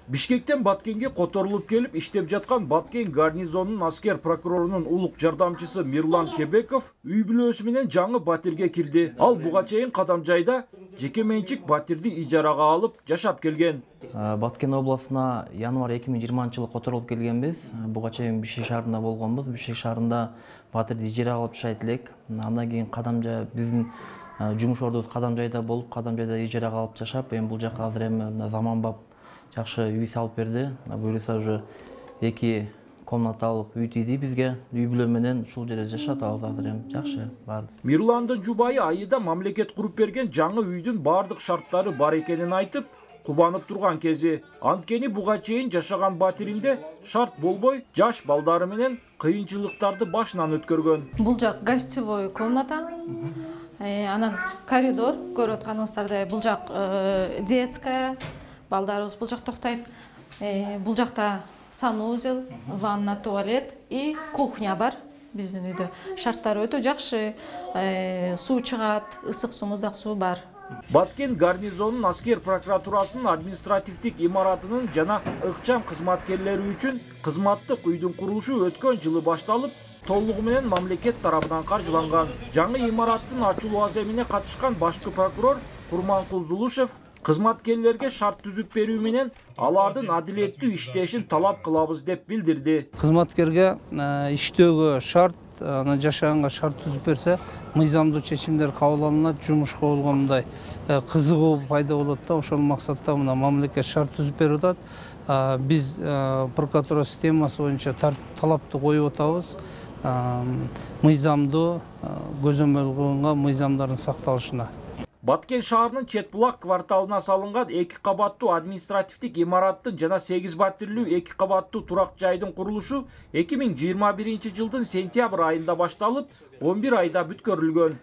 Бишкектен Баткенге которулуп келип иштеп жаткан Баткен гарнизонунун аскер прокурорунун улук жардамчысы Мирлан Кебеков үй бүлөсү менен жаңы батирге кирди. Ал буга чейин Кадамжайда жеке менчик батирди ижарага алып жашап келген. Баткен областына январь 2020 которулуп келгенбиз. Буга чейин Бишкек шаарында болгонбуз. Бишкек шаарында батирди ижарага алып жашайт элек. Андан кийин Кадамжай биздин жумуш ордубуз Кадамжайда болуп, Кадамжайда ижарага алып жашап, эми бул жака азыр эми заманбап жакшы үй салып берди. Буюрса уже 2 комнаталык үй тийди бизге. Үй бүлө менен ушул жерде жашап атабыз азыр эми жакшы бар. Мирландын жубайы айыда мамлекет куруп берген жаңы үйдүн бардык шарттары бар экенин айтып, кубанып турган кези. Анткени буга чейин жашаган батиринде шарт болбой, жаш балдары менен кыйынчылыктарды башынан өткөргөн. Бул жак гостевой комната. Анан коридор көрүп атканыңыздардай, бул жак детская. Балдарыбыз бул жакта токтойт. Бул жакта санузел, ванна, туалет и кухня бар биздин үйдө. Шарттары өтө жакшы. Суу чыгат, ысык суу, муздак суу бар. Баткен гарнизонунун аскер прокуратурасынын административдик имаратынын жана ыкчам кызматкерлери үчүн кызматтык үйдүн курулушу өткөн жылы башталып, толугу менен мамлекет тарабынан каржыланган. Жаңы имараттын ачылуу аземине катышкан башкы прокурор Курманкул Зулушев кызматкерлерге шарт түзүп берүү менен алардын адилеттүү иштешин талап кылабыз деп билдирди. Кызматкерге иштөөгө шарт, ана жашаганга шарт түзүп берсе, мыйзамдуу чечимдер кабыл алынат, жумушка болгон мындай кызыгуу пайда болот да, ошол максатта мына мамлекет шарт түзүп берип атат. Биз прокуратура системасы боюнча талапты коюп атабыз. Мыйзамдуу көзөмөл кылынган мыйзамдардын сакталышына. Баткен шаарынын Четбулак кварталына салынган 2 кабаттуу административдик имараттын жана 8 батирлүү 2 кабаттуу турак жайдын курулушу 2021 жылдын сентябрь айында башталып, 11 айда бүткөрүлгөн.